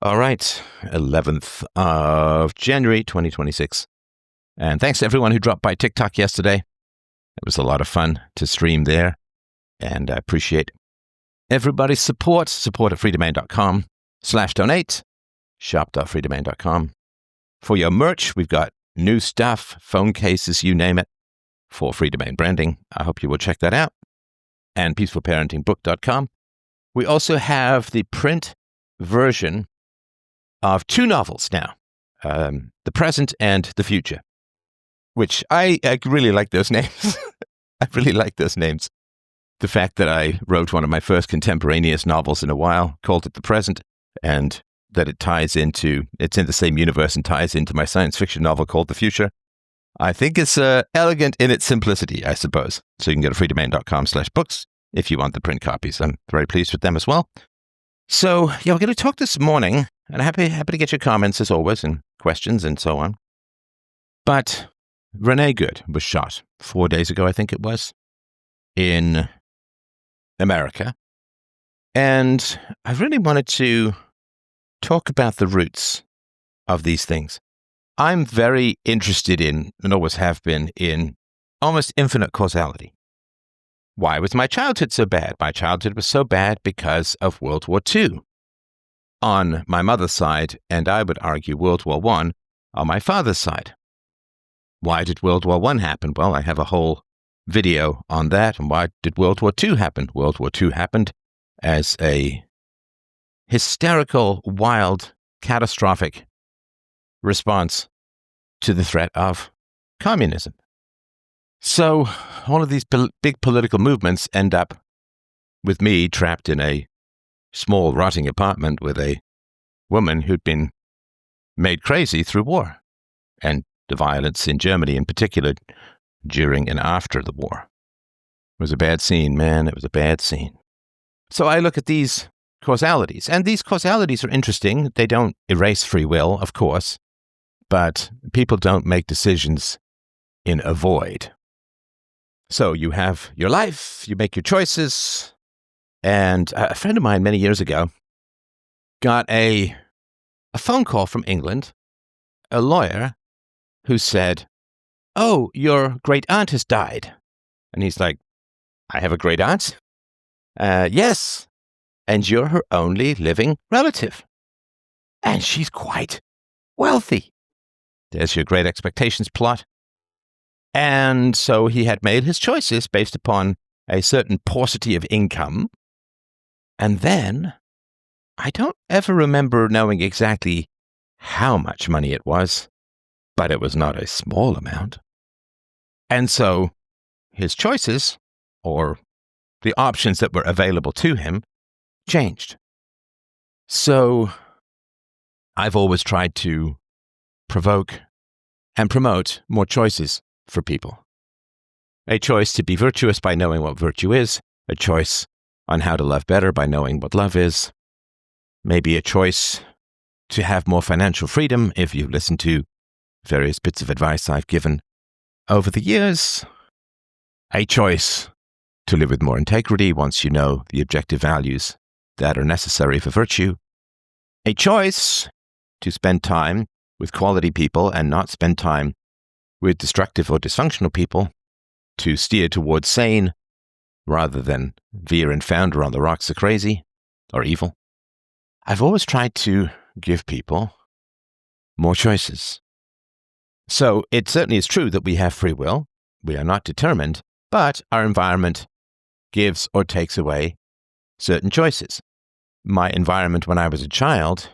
All right, 11th of January, 2026. And thanks to everyone who dropped by TikTok yesterday. It was a lot of fun to stream there, and I appreciate everybody's support. Support at freedomain.com/donate, shop.freedomain.com. For your merch, we've got new stuff, phone cases, you name it, for Free Domain branding. I hope you will check that out. And peacefulparentingbook.com. We also have the print version of two novels now, The Present and The Future, which I really like those names. I really like those names. The fact that I wrote one of my first contemporaneous novels in a while, called it The Present, and that it's in the same universe and ties into my science fiction novel called The Future, I think it's elegant in its simplicity, I suppose. So you can go to freedomain.com/books if you want the print copies. I'm very pleased with them as well. So, yeah, we're going to talk this morning, and I'm happy to get your comments as always, and questions and so on. But Renee Goode was shot 4 days ago, I think it was, in America. And I really wanted to talk about the roots of these things. I'm very interested in, and always have been, in almost infinite causality. Why was my childhood so bad? My childhood was so bad because of World War II on my mother's side, and I would argue World War I on my father's side. Why did World War I happen? Well, I have a whole video on that. And why did World War II happen? World War II happened as a hysterical, wild, catastrophic response to the threat of communism. So all of these big political movements end up with me trapped in a small, rotting apartment with a woman who'd been made crazy through war and the violence in Germany in particular during and after the war. It was a bad scene, man. It was a bad scene. So I look at these causalities, and these causalities are interesting. They don't erase free will, of course, but people don't make decisions in a void. So you have your life, you make your choices, and a friend of mine many years ago got a phone call from England, a lawyer who said, "Oh, your great aunt has died." And he's like, "I have a great aunt?" "Yes, and you're her only living relative. And she's quite wealthy." There's your Great Expectations plot. And so he had made his choices based upon a certain paucity of income. And then, I don't ever remember knowing exactly how much money it was, but it was not a small amount. And so his choices, or the options that were available to him, changed. So I've always tried to provoke and promote more choices for people. A choice to be virtuous by knowing what virtue is, a choice on how to love better by knowing what love is, maybe a choice to have more financial freedom if you listen to various bits of advice I've given over the years, a choice to live with more integrity once you know the objective values that are necessary for virtue, a choice to spend time with quality people and not spend time with destructive or dysfunctional people, to steer towards sane rather than veer and founder on the rocks of crazy or evil. I've always tried to give people more choices. So it certainly is true that we have free will. We are not determined, but our environment gives or takes away certain choices. My environment when I was a child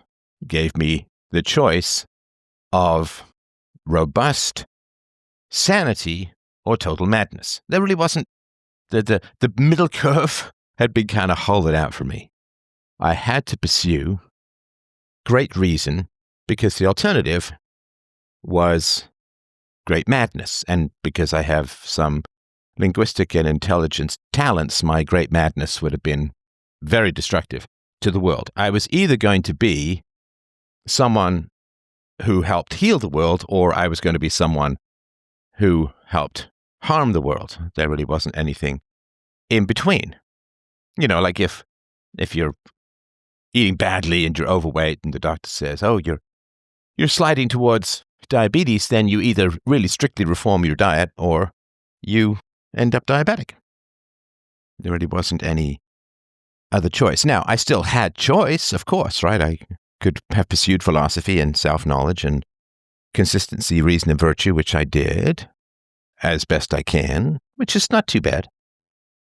gave me the choice of robust sanity or total madness. There really wasn't, the middle curve had been kind of hollowed out for me. I had to pursue great reason because the alternative was great madness. And because I have some linguistic and intelligence talents, my great madness would have been very destructive to the world. I was either going to be someone who helped heal the world, or I was going to be someone who helped harm the world. There really wasn't anything in between. You know, like if you're eating badly and you're overweight and the doctor says, oh, you're sliding towards diabetes, then you either really strictly reform your diet or you end up diabetic. There really wasn't any other choice. Now, I still had choice, of course, right? I could have pursued philosophy and self-knowledge and consistency, reason, and virtue, which I did as best I can, which is not too bad.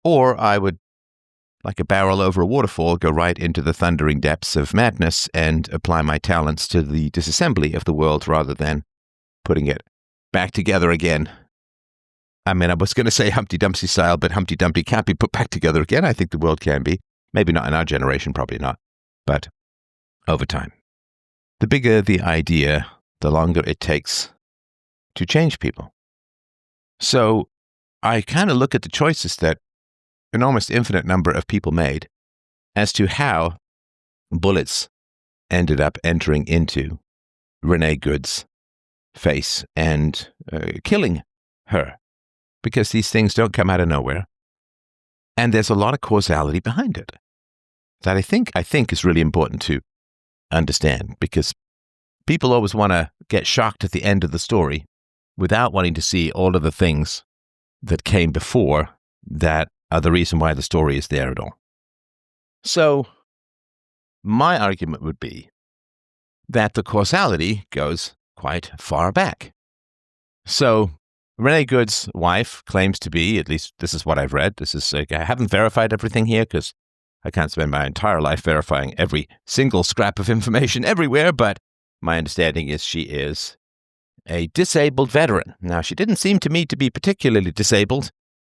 Or I would, like a barrel over a waterfall, go right into the thundering depths of madness and apply my talents to the disassembly of the world rather than putting it back together again. I mean, I was going to say Humpty Dumpty style, but Humpty Dumpty can't be put back together again. I think the world can be. Maybe not in our generation, probably not, but over time. The bigger the idea, the longer it takes to change people. So I kind of look at the choices that an almost infinite number of people made as to how bullets ended up entering into Renee Goode's face and killing her, because these things don't come out of nowhere. And there's a lot of causality behind it that I think is really important to understand, because people always want to get shocked at the end of the story without wanting to see all of the things that came before that are the reason why the story is there at all. So my argument would be that the causality goes quite far back. So Renee Goode's wife claims to be, at least this is what I've read, I haven't verified everything here because I can't spend my entire life verifying every single scrap of information everywhere, but my understanding is she is a disabled veteran. Now, she didn't seem to me to be particularly disabled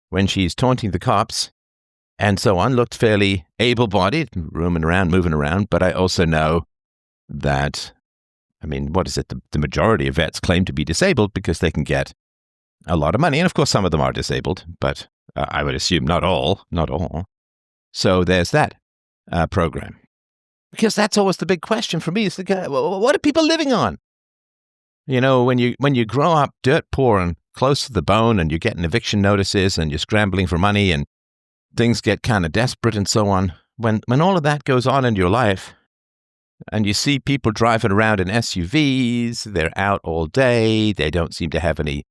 when she's taunting the cops and so on, looked fairly able-bodied, roaming around, moving around, but I also know that, I mean, what is it? The majority of vets claim to be disabled because they can get a lot of money, and of course some of them are disabled, but I would assume not all. So there's that program. Because that's always the big question for me, is what are people living on? You know, when you grow up dirt poor and close to the bone and you're getting eviction notices and you're scrambling for money and things get kind of desperate and so on, when all of that goes on in your life and you see people driving around in SUVs, they're out all day, they don't seem to have any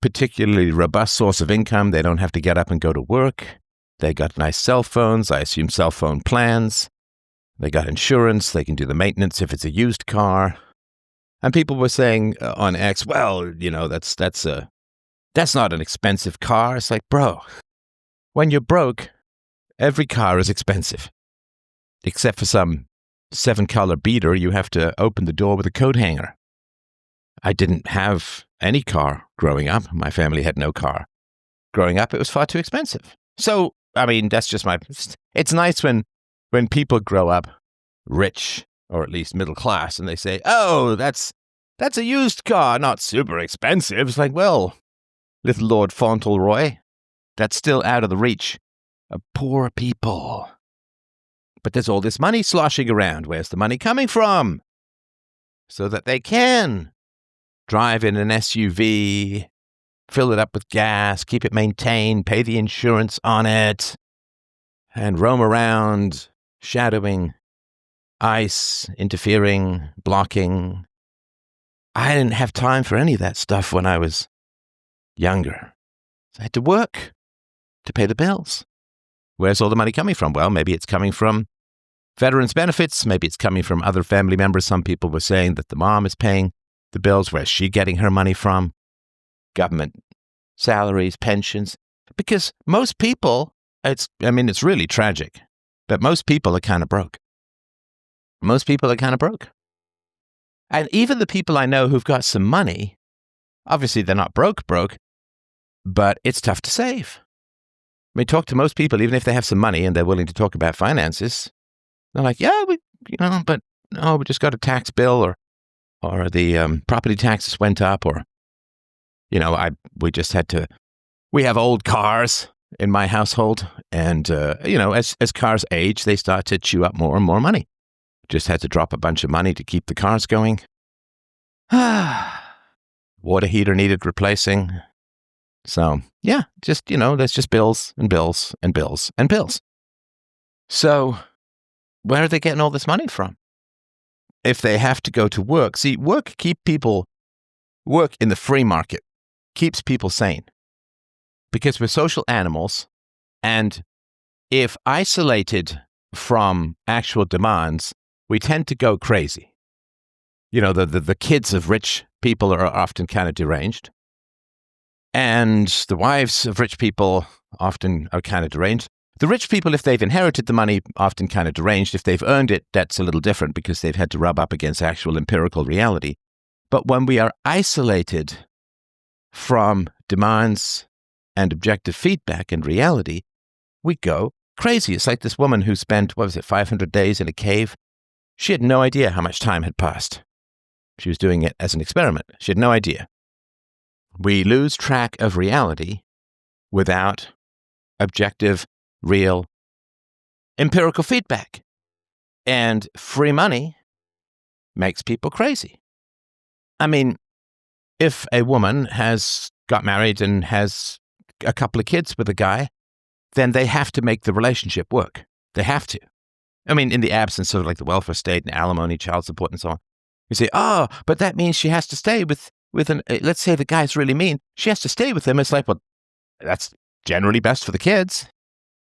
particularly robust source of income, they don't have to get up and go to work, they got nice cell phones, I assume cell phone plans, they got insurance, they can do the maintenance if it's a used car. And people were saying on X, well, you know, that's not an expensive car. It's like, bro, when you're broke, every car is expensive. Except for some 7-color beater, you have to open the door with a coat hanger. I didn't have any car growing up. My family had no car. Growing up, it was far too expensive. So, I mean, that's just it's nice when people grow up rich, or at least middle class, and they say, oh, that's a used car, not super expensive. It's like, well, little Lord Fauntleroy, that's still out of the reach of poor people. But there's all this money sloshing around. Where's the money coming from? So that they can drive in an SUV, fill it up with gas, keep it maintained, pay the insurance on it, and roam around, shadowing ICE, interfering, blocking. I didn't have time for any of that stuff when I was younger. So I had to work to pay the bills. Where's all the money coming from? Well, maybe it's coming from veterans' benefits. Maybe it's coming from other family members. Some people were saying that the mom is paying the bills. Where's she getting her money from? Government salaries, pensions. Because most people, it's really tragic, but most people are kind of broke. Most people are kind of broke. And even the people I know who've got some money, obviously they're not broke, but it's tough to save. I mean, talk to most people, even if they have some money and they're willing to talk about finances, they're like, yeah, we just got a tax bill, or the property taxes went up, or, we have old cars in my household, and, as cars age, they start to chew up more and more money. Just had to drop a bunch of money to keep the cars going. Water heater needed replacing. So, yeah, there's just bills and bills and bills and bills. So, where are they getting all this money from? If they have to go to work, see, work in the free market keeps people sane because we're social animals. And if isolated from actual demands, we tend to go crazy. You know, the kids of rich people are often kind of deranged. And the wives of rich people often are kind of deranged. The rich people, if they've inherited the money, often kind of deranged. If they've earned it, that's a little different because they've had to rub up against actual empirical reality. But when we are isolated from demands and objective feedback and reality, we go crazy. It's like this woman who spent, 500 days in a cave. She had no idea how much time had passed. She was doing it as an experiment. She had no idea. We lose track of reality without objective, real, empirical feedback. And free money makes people crazy. I mean, if a woman has got married and has a couple of kids with a guy, then they have to make the relationship work. They have to. I mean, in the absence of like the welfare state and alimony, child support and so on. You say, oh, but that means she has to stay with let's say the guy's really mean. She has to stay with him. It's like, well, that's generally best for the kids.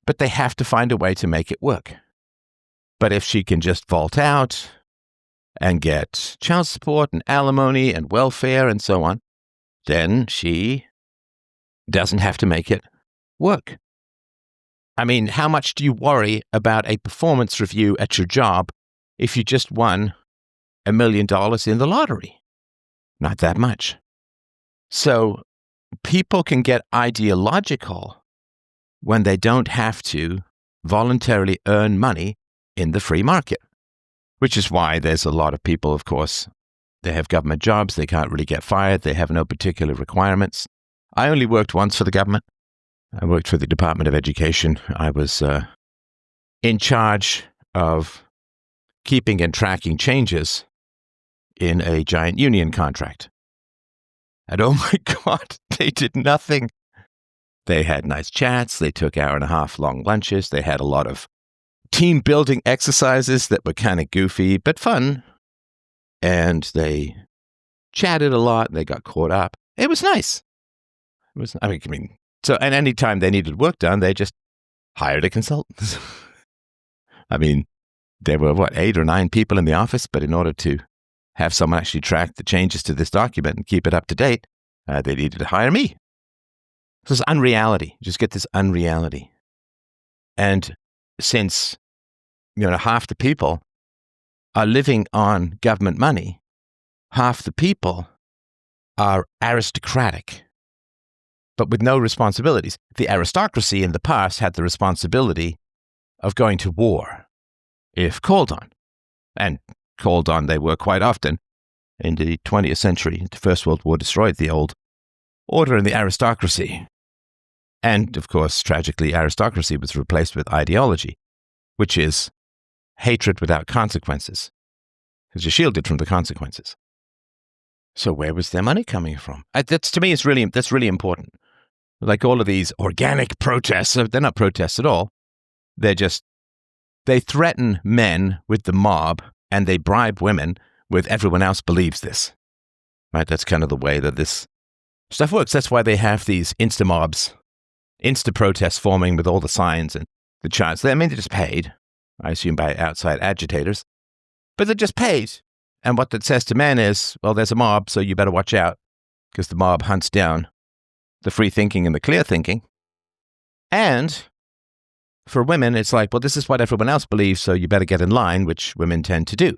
But they have to find a way to make it work. But if she can just vault out and get child support and alimony and welfare and so on, then she doesn't have to make it work. I mean, how much do you worry about a performance review at your job if you just won $1 million in the lottery? Not that much. So people can get ideological when they don't have to voluntarily earn money in the free market, which is why there's a lot of people, of course, they have government jobs, they can't really get fired, they have no particular requirements. I only worked once for the government. I worked for the Department of Education. I was in charge of keeping and tracking changes in a giant union contract. And oh my God, they did nothing. They had nice chats. They took 1.5-hour long lunches. They had a lot of team building exercises that were kind of goofy, but fun. And they chatted a lot. They got caught up. It was nice. So, and anytime they needed work done, they just hired a consultant. I mean, there were, 8 or 9 people in the office, but in order to have someone actually track the changes to this document and keep it up to date, they needed to hire me. So it's unreality. You just get this unreality. And since, half the people are living on government money, half the people are aristocratic, but with no responsibilities. The aristocracy in the past had the responsibility of going to war if called on. And called on they were quite often. In the 20th century, the First World War destroyed the old order in the aristocracy. And, of course, tragically, aristocracy was replaced with ideology, which is hatred without consequences, because you're shielded from the consequences. So where was their money coming from? That's, to me, that's really important. Like all of these organic protests, they're not protests at all. They threaten men with the mob, and they bribe women with everyone else believes this. Right? That's kind of the way that this stuff works. That's why they have these insta-mobs, insta-protests forming with all the signs and the charts. They're just paid, I assume, by outside agitators. But they're just paid. And what that says to men is, well, there's a mob, so you better watch out, because the mob hunts down the free thinking and the clear thinking. And for women, it's like, well, this is what everyone else believes, so you better get in line, which women tend to do.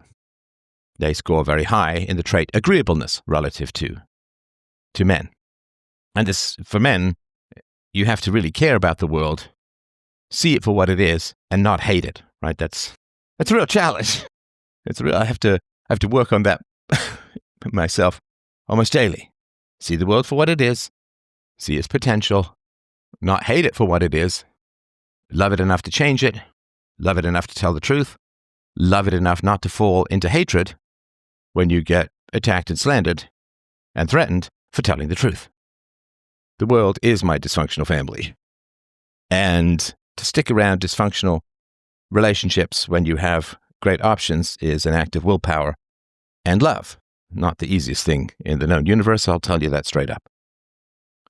They score very high in the trait agreeableness relative to men. And this, for men, you have to really care about the world, see it for what it is, and not hate it, right? That's a real challenge. I have to work on that myself almost daily. See the world for what it is, see its potential, not hate it for what it is, love it enough to change it, love it enough to tell the truth, love it enough not to fall into hatred when you get attacked and slandered and threatened for telling the truth. The world is my dysfunctional family. And to stick around dysfunctional relationships, when you have great options, is an act of willpower and love. Not the easiest thing in the known universe, I'll tell you that straight up.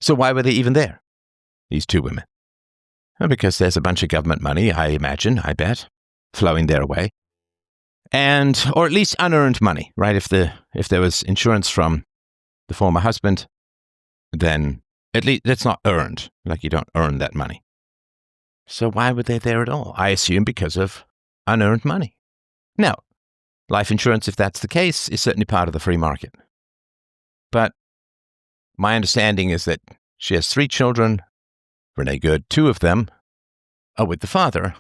So why were they even there, these two women? Well, because there's a bunch of government money, I bet, flowing their way. Or at least unearned money, right? If there was insurance from the former husband, then at least it's not earned. Like, you don't earn that money. So why were they there at all? I assume because of unearned money. Now, life insurance, if that's the case, is certainly part of the free market. But my understanding is that she has 3 children, Renee Goode. 2 of them are with the father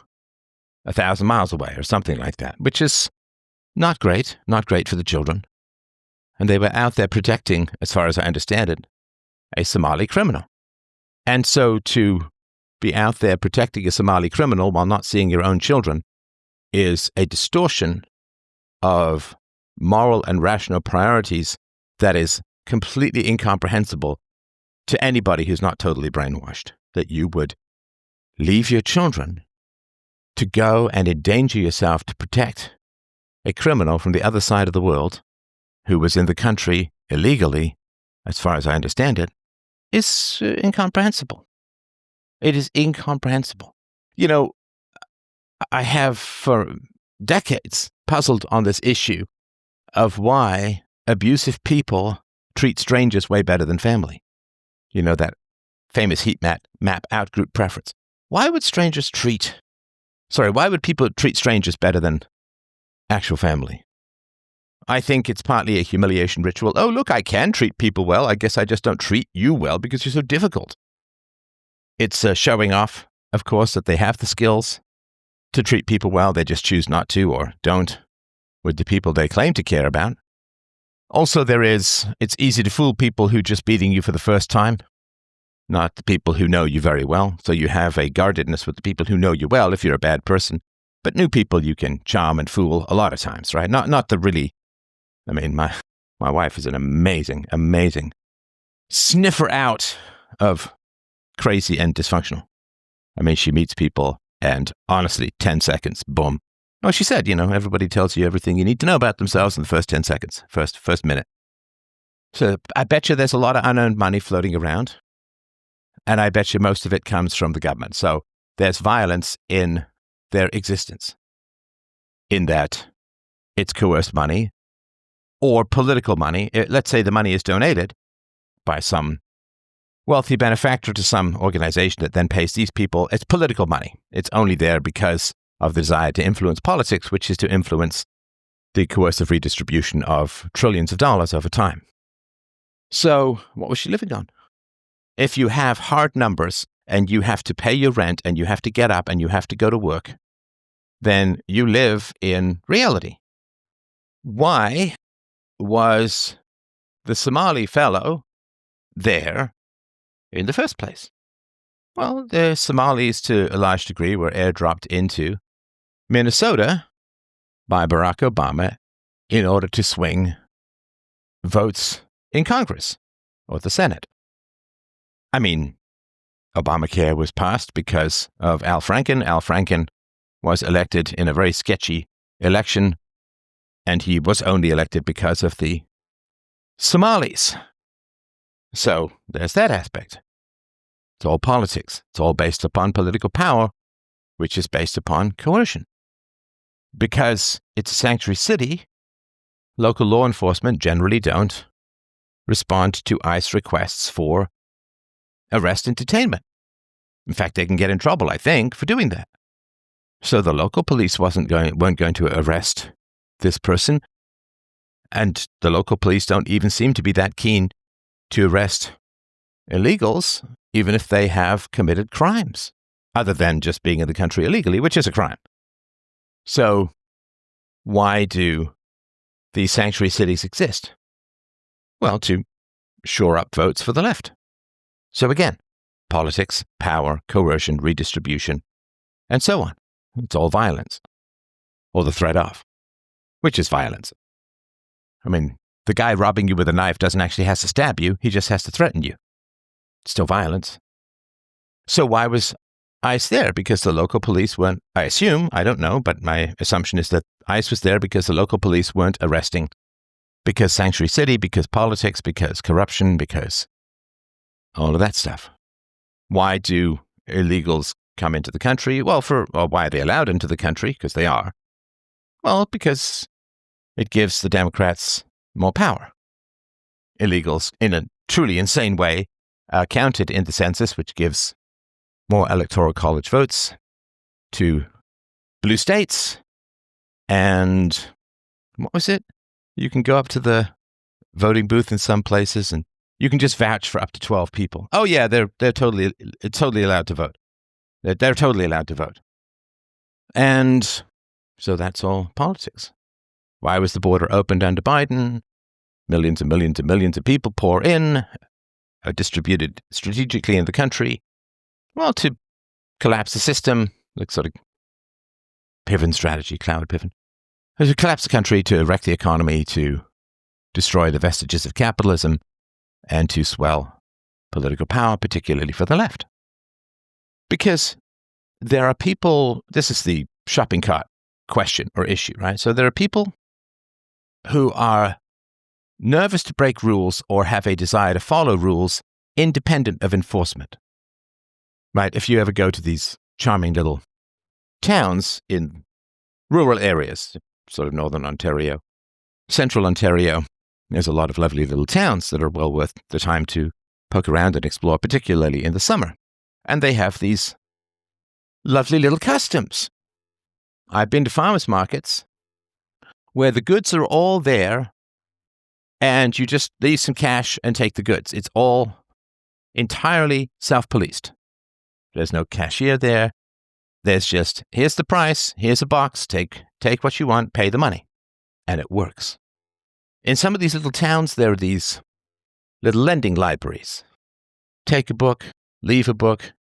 1,000 miles away or something like that, which is not great for the children. And they were out there protecting, as far as I understand it, a Somali criminal. And so to be out there protecting a Somali criminal while not seeing your own children is a distortion of moral and rational priorities that is completely incomprehensible to anybody who's not totally brainwashed, that you would leave your children to go and endanger yourself to protect a criminal from the other side of the world who was in the country illegally, as far as I understand it, is incomprehensible. It is incomprehensible. You know, I have for decades puzzled on this issue of why abusive people treat strangers way better than family. You know, that famous heat map out group preference. Why would people treat strangers better than actual family? I think it's partly a humiliation ritual. Oh, look, I can treat people well. I guess I just don't treat you well because you're so difficult. It's showing off, of course, that they have the skills to treat people well. They just choose not to or don't with the people they claim to care about. Also, it's easy to fool people who are just beating you for the first time, not the people who know you very well. So you have a guardedness with the people who know you well if you're a bad person. But new people you can charm and fool a lot of times, right? Not the really, I mean, my wife is an amazing, amazing sniffer out of crazy and dysfunctional. I mean, she meets people and honestly, 10 seconds, boom. Well, she said, everybody tells you everything you need to know about themselves in the first 10 seconds, first minute. So I bet you there's a lot of unearned money floating around. And I bet you most of it comes from the government. So there's violence in their existence, in that it's coerced money or political money. Let's say the money is donated by some wealthy benefactor to some organization that then pays these people. It's political money. It's only there because of the desire to influence politics, which is to influence the coercive redistribution of trillions of dollars over time. So what was she living on? If you have hard numbers and you have to pay your rent and you have to get up and you have to go to work, then you live in reality. Why was the Somali fellow there in the first place? Well, the Somalis, to a large degree, were airdropped into Minnesota by Barack Obama in order to swing votes in Congress or the Senate. I mean, Obamacare was passed because of Al Franken. Al Franken was elected in a very sketchy election, and he was only elected because of the Somalis. So there's that aspect. It's all politics. It's all based upon political power, which is based upon coercion. Because it's a sanctuary city, local law enforcement generally don't respond to ICE requests for arrest and detainment. In fact, they can get in trouble, I think, for doing that. So the local police weren't going to arrest this person, and the local police don't even seem to be that keen to arrest illegals, even if they have committed crimes, other than just being in the country illegally, which is a crime. So why do these sanctuary cities exist? Well, to shore up votes for the left. So again, politics, power, coercion, redistribution, and so on. It's all violence, or the threat of, which is violence. I mean, the guy robbing you with a knife doesn't actually have to stab you, he just has to threaten you. It's still violence. So why was ICE there because the local police weren't, I assume, I don't know, but my assumption is that ICE was there because the local police weren't arresting because sanctuary city, because politics, because corruption, because all of that stuff. Why do illegals come into the country? Well, why are they allowed into the country? Because they are. Well, because it gives the Democrats more power. Illegals, in a truly insane way, are counted in the census, which gives more electoral college votes to blue states. And what was it? You can go up to the voting booth in some places and you can just vouch for up to 12 people. Oh yeah, they're totally allowed to vote. They're totally allowed to vote. And so that's all politics. Why was the border opened under Biden? Millions and millions and millions of people pour in, are distributed strategically in the country. Well, to collapse the system, like sort of Piven strategy, Cloud Piven. To collapse the country, to wreck the economy, to destroy the vestiges of capitalism, and to swell political power, particularly for the left. Because there are people, this is the shopping cart question or issue, right? So there are people who are nervous to break rules or have a desire to follow rules independent of enforcement. Right? If you ever go to these charming little towns in rural areas, sort of northern Ontario, central Ontario, there's a lot of lovely little towns that are well worth the time to poke around and explore, particularly in the summer. And they have these lovely little customs. I've been to farmers markets where the goods are all there and you just leave some cash and take the goods. It's all entirely self-policed. There's no cashier there. There's just, here's the price, here's a box, take what you want, pay the money. And it works. In some of these little towns, there are these little lending libraries. Take a book, leave a book.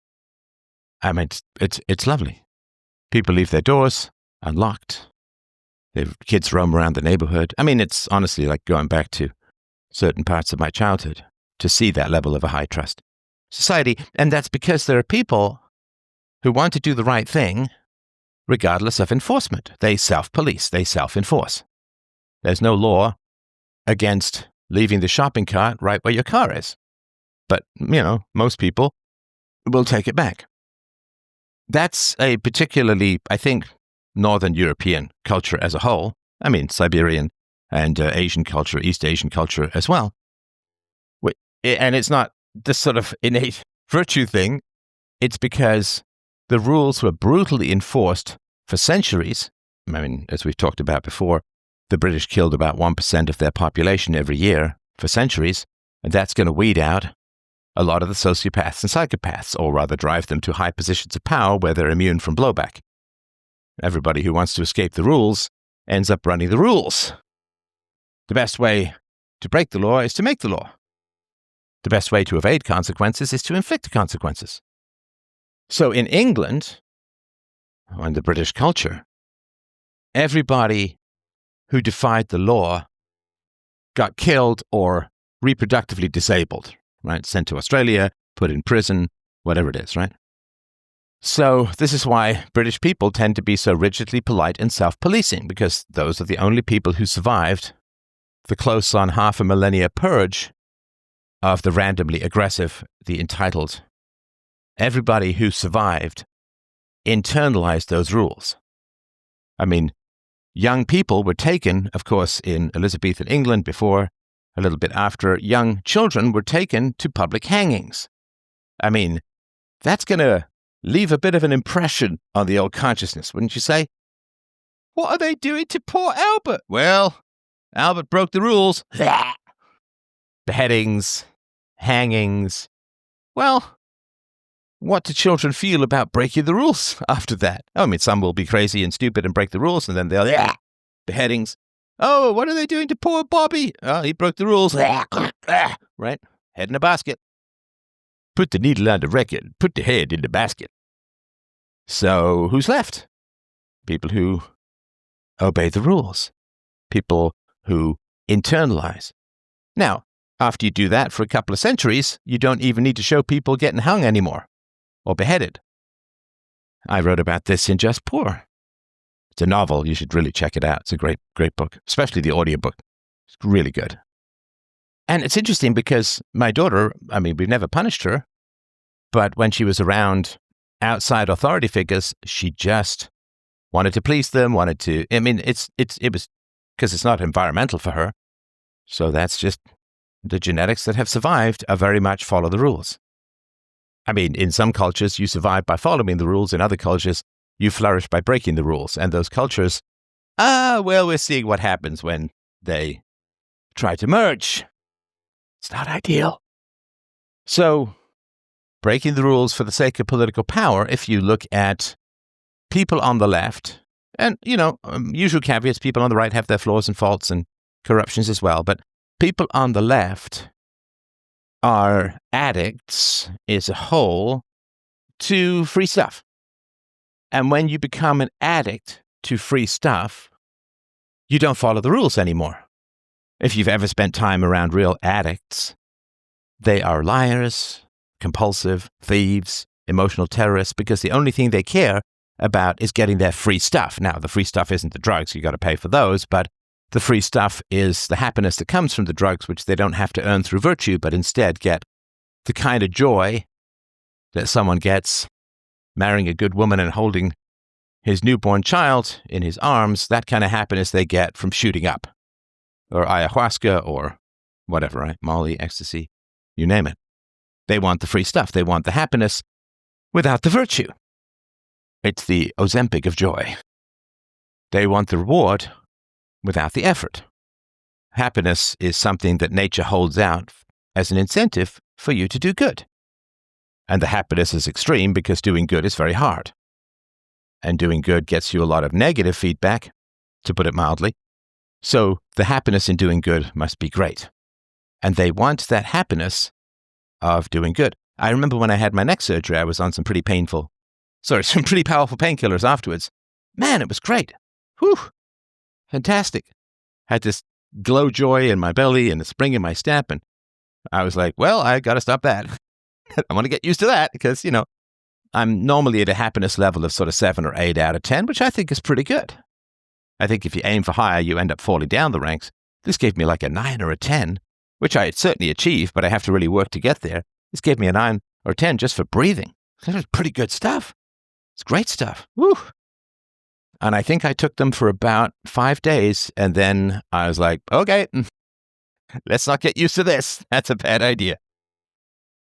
I mean, it's lovely. People leave their doors unlocked. Their kids roam around the neighborhood. I mean, it's honestly like going back to certain parts of my childhood to see that level of a high trust society. And that's because there are people who want to do the right thing regardless of enforcement. They self-police. They self-enforce. There's no law against leaving the shopping cart right where your car is. But, most people will take it back. That's a particularly, I think, Northern European culture as a whole. I mean, Siberian and Asian culture, East Asian culture as well. And it's not this sort of innate virtue thing. It's because the rules were brutally enforced for centuries. I mean, as we've talked about before, the British killed about 1% of their population every year for centuries, and that's going to weed out a lot of the sociopaths and psychopaths, or rather drive them to high positions of power where they're immune from blowback. Everybody who wants to escape the rules ends up running the rules. The best way to break the law is to make the law. The best way to evade consequences is to inflict consequences. So in England, or in the British culture, everybody who defied the law got killed or reproductively disabled, right? Sent to Australia, put in prison, whatever it is, right? So this is why British people tend to be so rigidly polite and self-policing, because those are the only people who survived the close on half a millennia purge of the randomly aggressive, the entitled. Everybody who survived internalized those rules. I mean, young people were taken, of course, in Elizabethan England before, a little bit after, young children were taken to public hangings. I mean, that's going to leave a bit of an impression on the old consciousness, wouldn't you say? What are they doing to poor Albert? Well, Albert broke the rules. Beheadings, hangings. Well, what do children feel about breaking the rules after that? I mean, some will be crazy and stupid and break the rules, and then they'll, beheadings. Oh, what are they doing to poor Bobby? Oh, he broke the rules. Right? Head in a basket. Put the needle on the record. Put the head in the basket. So who's left? People who obey the rules. People who internalize. Now, after you do that for a couple of centuries, you don't even need to show people getting hung anymore or beheaded. I wrote about this in Just Poor. It's a novel. You should really check it out. It's a great, great book, especially the audiobook. It's really good. And it's interesting because my daughter, I mean, we've never punished her, but when she was around outside authority figures, she just wanted to please them, it was because it's not environmental for her. So that's just the genetics that have survived are very much follow the rules. I mean, in some cultures, you survive by following the rules. In other cultures, you flourish by breaking the rules. And those cultures, we're seeing what happens when they try to merge. It's not ideal. So, breaking the rules for the sake of political power, if you look at people on the left, and, usual caveats, people on the right have their flaws and faults and corruptions as well, but people on the left are addicts as a whole to free stuff. And when you become an addict to free stuff, you don't follow the rules anymore. If you've ever spent time around real addicts, they are liars, compulsive, thieves, emotional terrorists, because the only thing they care about is getting their free stuff. Now, the free stuff isn't the drugs, you got to pay for those, but the free stuff is the happiness that comes from the drugs, which they don't have to earn through virtue, but instead get the kind of joy that someone gets marrying a good woman and holding his newborn child in his arms, that kind of happiness they get from shooting up, or ayahuasca, or whatever, right? Molly, ecstasy, you name it. They want the free stuff. They want the happiness without the virtue. It's the Ozempic of joy. They want the reward without the effort. Happiness is something that nature holds out as an incentive for you to do good. And the happiness is extreme because doing good is very hard. And doing good gets you a lot of negative feedback, to put it mildly. So the happiness in doing good must be great. And they want that happiness of doing good. I remember when I had my neck surgery, I was on some pretty powerful painkillers afterwards. Man, it was great. Whew. Fantastic. Had this glow joy in my belly and a spring in my step. And I was like, well, I got to stop that. I want to get used to that because, I'm normally at a happiness level of sort of 7 or 8 out of 10, which I think is pretty good. I think if you aim for higher, you end up falling down the ranks. This gave me like a 9 or a 10, which I had certainly achieved, but I have to really work to get there. This gave me a 9 or 10 just for breathing. That was pretty good stuff. It's great stuff. Woo! And I think I took them for about 5 days, and then I was like, okay, let's not get used to this. That's a bad idea.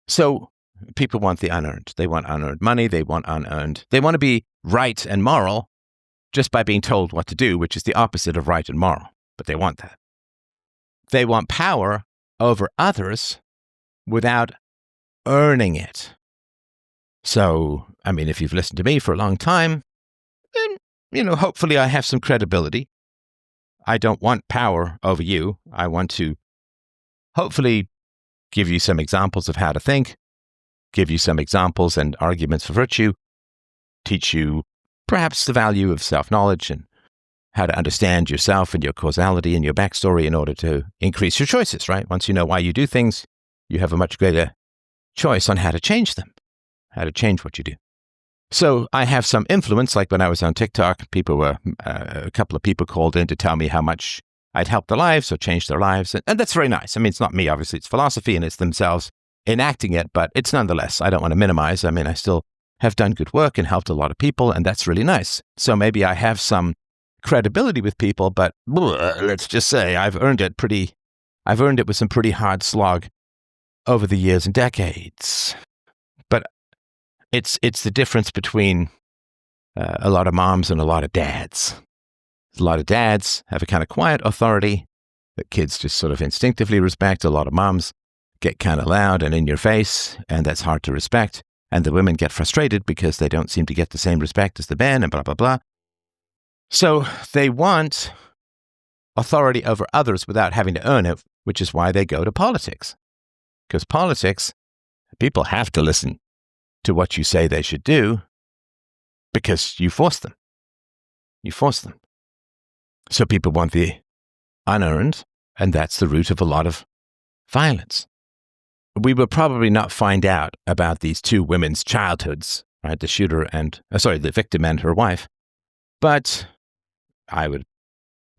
So people want the unearned. They want unearned money. They want unearned. They want to be right and moral just by being told what to do, which is the opposite of right and moral. But they want that. They want power over others without earning it. So, I mean, if you've listened to me for a long time, then, hopefully I have some credibility. I don't want power over you. I want to hopefully give you some examples of how to think, give you some examples and arguments for virtue, teach you perhaps the value of self-knowledge and how to understand yourself and your causality and your backstory in order to increase your choices, right? Once you know why you do things, you have a much greater choice on how to change them, how to change what you do. So I have some influence, like when I was on TikTok, a couple of people called in to tell me how much I'd helped their lives or changed their lives. And that's very nice. I mean, it's not me, obviously, it's philosophy and it's themselves enacting it, but it's nonetheless, I don't want to minimize. I mean, I still have done good work and helped a lot of people, and that's really nice. So maybe I have some credibility with people, but let's just say I've earned it with some pretty hard slog over the years and decades. But it's the difference between a lot of moms and a lot of dads. A lot of dads have a kind of quiet authority that kids just sort of instinctively respect. A lot of moms get kind of loud and in your face, and that's hard to respect. And the women get frustrated because they don't seem to get the same respect as the men and blah, blah, blah. So they want authority over others without having to earn it, which is why they go to politics. Because politics, people have to listen to what you say they should do because you force them. You force them. So people want the unearned, and that's the root of a lot of violence. We will probably not find out about these two women's childhoods right? The victim and her wife. But I would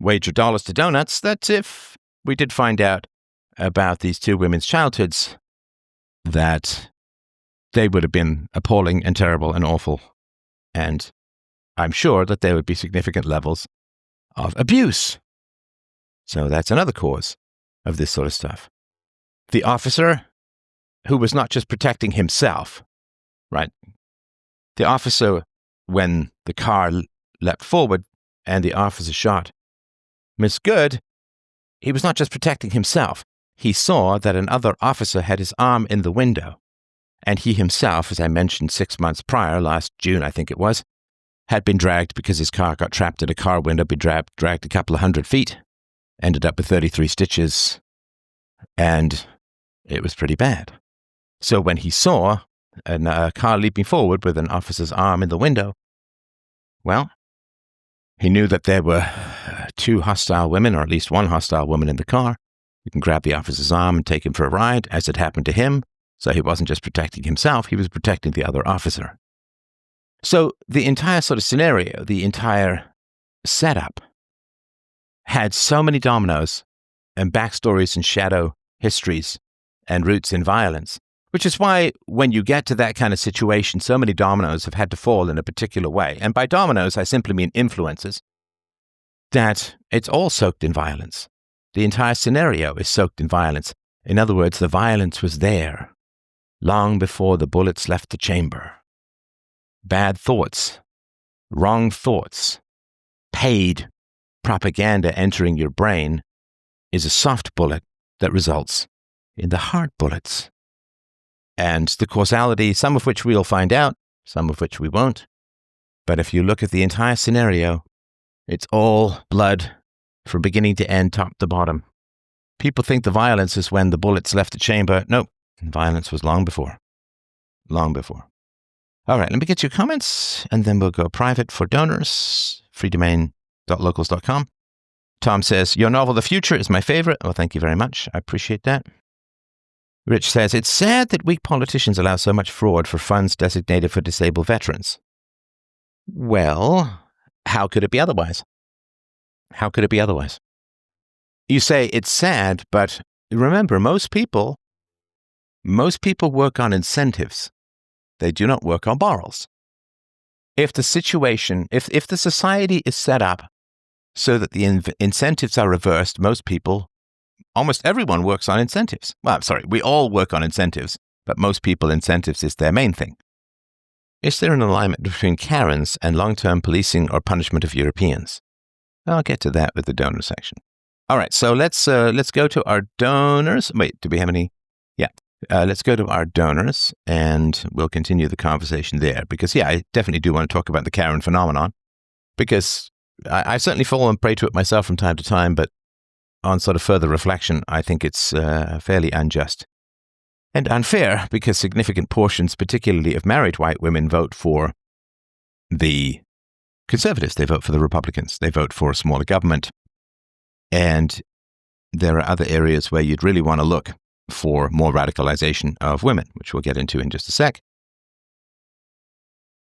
wager dollars to donuts that if we did find out about these two women's childhoods, that they would have been appalling and terrible and awful. And I'm sure that there would be significant levels of abuse. So that's another cause of this sort of stuff. The officer, who was not just protecting himself, right? The officer, when the car leapt forward and the officer shot Miss Goode, he was not just protecting himself. He saw that another officer had his arm in the window. And he himself, as I mentioned 6 months prior, last June I think it was, had been dragged because his car got trapped in a car window, dragged a couple of 100 feet, ended up with 33 stitches, and it was pretty bad. So when he saw a car leaping forward with an officer's arm in the window, well, he knew that there were two hostile women, or at least one hostile woman in the car. You can grab the officer's arm and take him for a ride, as it happened to him. So he wasn't just protecting himself, he was protecting the other officer. So the entire sort of scenario, the entire setup, had so many dominoes and backstories and shadow histories and roots in violence, which is why when you get to that kind of situation, so many dominoes have had to fall in a particular way. And by dominoes, I simply mean influences, that it's all soaked in violence. The entire scenario is soaked in violence. In other words, the violence was there long before the bullets left the chamber. Bad thoughts, wrong thoughts, paid propaganda entering your brain is a soft bullet that results in the hard bullets. And the causality, some of which we'll find out, some of which we won't. But if you look at the entire scenario, it's all blood from beginning to end, top to bottom. People think the violence is when the bullets left the chamber. Nope. Violence was long before. Long before. All right, let me get your comments, and then we'll go private for donors, freedomain.locals.com. Tom says, your novel, The Future, is my favorite. Well, thank you very much. I appreciate that. Rich says, it's sad that weak politicians allow so much fraud for funds designated for disabled veterans. Well, how could it be otherwise? How could it be otherwise? You say it's sad, but remember, most people work on incentives. They do not work on morals. If the situation, if the society is set up so that the incentives are reversed, almost everyone works on incentives. Well, I'm sorry, we all work on incentives, but most people, incentives is their main thing. Is there an alignment between Karens and long-term policing or punishment of Europeans? I'll get to that with the donor section. All right, so let's go to our donors. Wait, do we have any? Yeah. Let's go to our donors, and we'll continue the conversation there. Because, yeah, I definitely do want to talk about the Karen phenomenon, because I certainly fall and prey to it myself from time to time, but on sort of further reflection, I think it's fairly unjust and unfair, because significant portions, particularly of married white women, vote for the conservatives. They vote for the Republicans. They vote for a smaller government. And there are other areas where you'd really want to look for more radicalization of women, which we'll get into in just a sec.